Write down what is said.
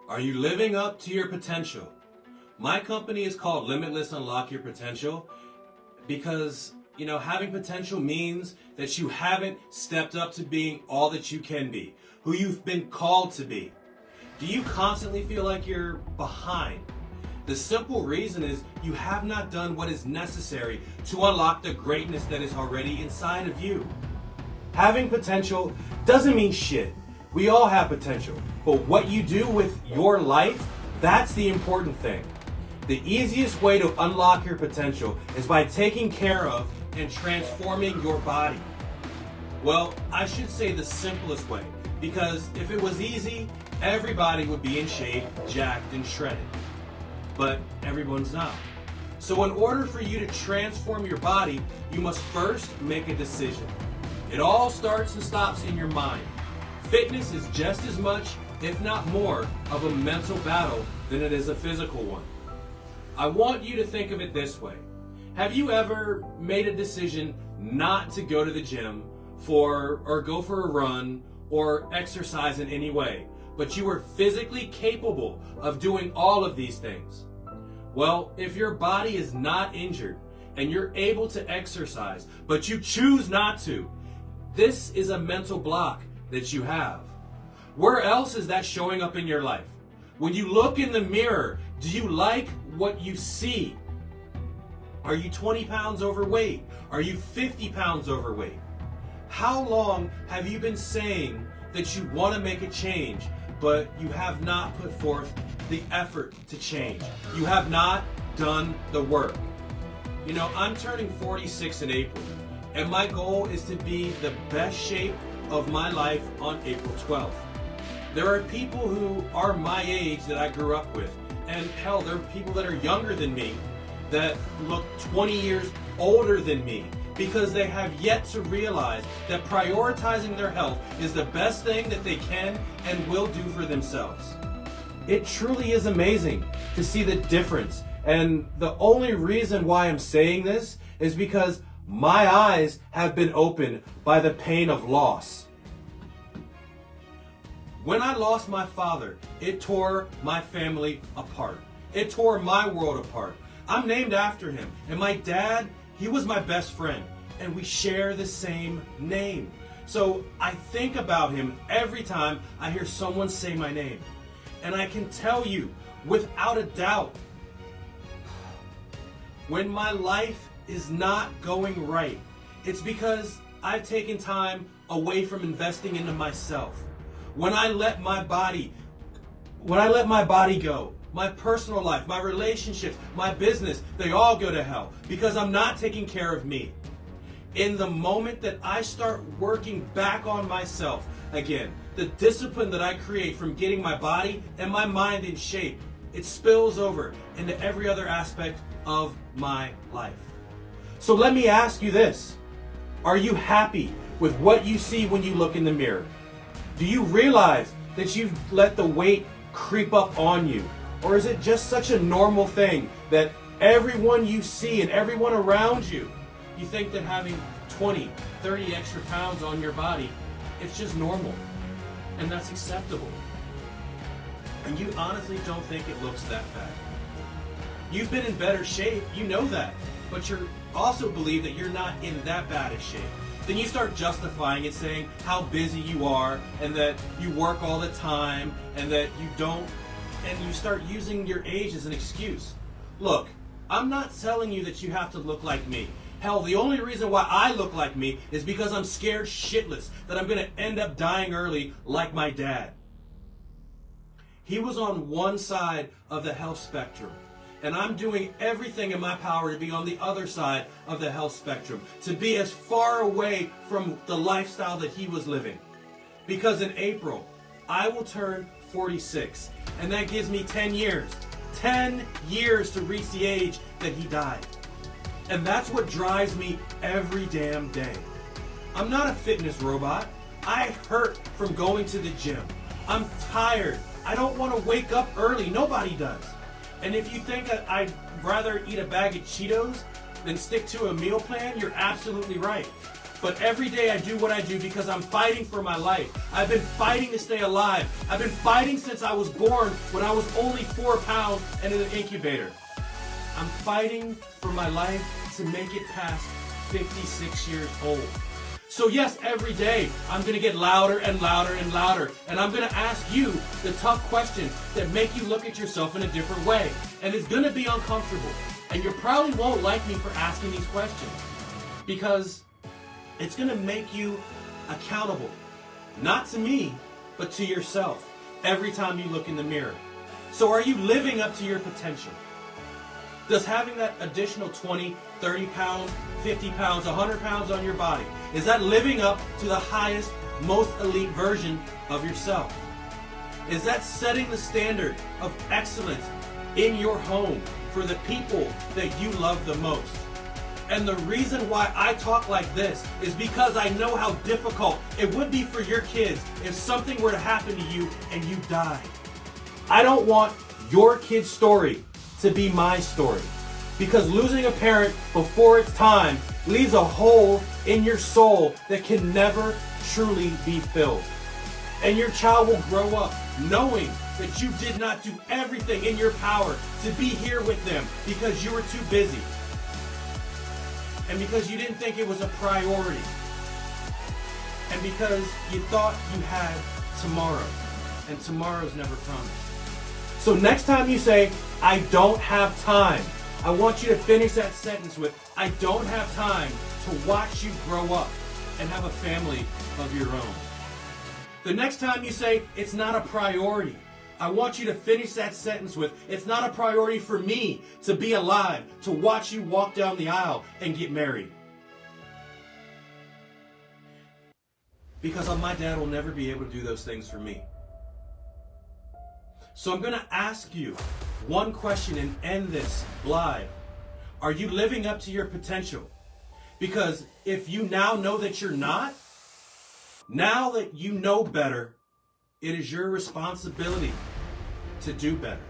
Are you living up to your potential? My company is called Limitless Unlock Your Potential because, having potential means that you haven't stepped up to being all that you can be, who you've been called to be. Do you constantly feel like you're behind? The simple reason is you have not done what is necessary to unlock the greatness that is already inside of you. Having potential doesn't mean shit. We all have potential, but what you do with your life, that's the important thing. The easiest way to unlock your potential is by taking care of and transforming your body. Well, I should say the simplest way, because if it was easy, everybody would be in shape, jacked, and shredded. But everyone's not. So in order for you to transform your body, you must first make a decision. It all starts and stops in your mind. Fitness is just as much, if not more, of a mental battle than it is a physical one. I want you to think of it this way. Have you ever made a decision not to go to the gym or go for a run or exercise in any way, but you were physically capable of doing all of these things? Well, if your body is not injured and you're able to exercise, but you choose not to, this is a mental block that you have. Where else is that showing up in your life? When you look in the mirror, do you like what you see? Are you 20 pounds overweight? Are you 50 pounds overweight? How long have you been saying that you want to make a change, but you have not put forth the effort to change? You have not done the work. I'm turning 46 in April, and my goal is to be the best shape of my life on April 12th. There are people who are my age that I grew up with, and hell, there are people that are younger than me that look 20 years older than me because they have yet to realize that prioritizing their health is the best thing that they can and will do for themselves. It truly is amazing to see the difference, and the only reason why I'm saying this is because my eyes have been opened by the pain of loss. When I lost my father, it tore my family apart. It tore my world apart. I'm named after him, and my dad, he was my best friend, and we share the same name. So I think about him every time I hear someone say my name. And I can tell you, without a doubt, when my life is not going right, it's because I've taken time away from investing into myself. When I let my body go, my personal life, my relationships, my business, they all go to hell because I'm not taking care of me. In the moment that I start working back on myself again, the discipline that I create from getting my body and my mind in shape, it spills over into every other aspect of my life. So let me ask you this. Are you happy with what you see when you look in the mirror? Do you realize that you've let the weight creep up on you? Or is it just such a normal thing that everyone you see and everyone around you, you think that having 20, 30 extra pounds on your body, it's just normal and that's acceptable? And you honestly don't think it looks that bad. You've been in better shape, you know that, but you also believe that you're not in that bad a shape. Then you start justifying it, saying how busy you are and that you work all the time and that you don't, and you start using your age as an excuse. Look, I'm not telling you that you have to look like me. Hell, the only reason why I look like me is because I'm scared shitless that I'm going to end up dying early like my dad. He was on one side of the health spectrum, and I'm doing everything in my power to be on the other side of the health spectrum, to be as far away from the lifestyle that he was living. Because in April, I will turn 46, and that gives me 10 years. 10 years to reach the age that he died. And that's what drives me every damn day. I'm not a fitness robot. I hurt from going to the gym. I'm tired. I don't want to wake up early. Nobody does. And if you think that I'd rather eat a bag of Cheetos than stick to a meal plan, you're absolutely right. But every day I do what I do because I'm fighting for my life. I've been fighting to stay alive. I've been fighting since I was born when I was only 4 pounds and in an incubator. I'm fighting for my life to make it past 56 years old. So yes, every day I'm going to get louder and louder and louder. And I'm going to ask you the tough questions that make you look at yourself in a different way. And it's going to be uncomfortable. And you probably won't like me for asking these questions because it's going to make you accountable. Not to me, but to yourself every time you look in the mirror. So are you living up to your potential? Does having that additional 20, 30 pounds, 50 pounds, 100 pounds on your body, is that living up to the highest, most elite version of yourself? Is that setting the standard of excellence in your home for the people that you love the most? And the reason why I talk like this is because I know how difficult it would be for your kids if something were to happen to you and you died. I don't want your kid's story to be my story, because losing a parent before it's time leaves a hole in your soul that can never truly be filled. And your child will grow up knowing that you did not do everything in your power to be here with them because you were too busy and because you didn't think it was a priority and because you thought you had tomorrow, and tomorrow's never promised. So next time you say, I don't have time, I want you to finish that sentence with, I don't have time to watch you grow up and have a family of your own. The next time you say, it's not a priority, I want you to finish that sentence with, it's not a priority for me to be alive, to watch you walk down the aisle and get married. Because my dad will never be able to do those things for me. So I'm going to ask you one question and end this live. Are you living up to your potential? Because if you now know that you're not, now that you know better, it is your responsibility to do better.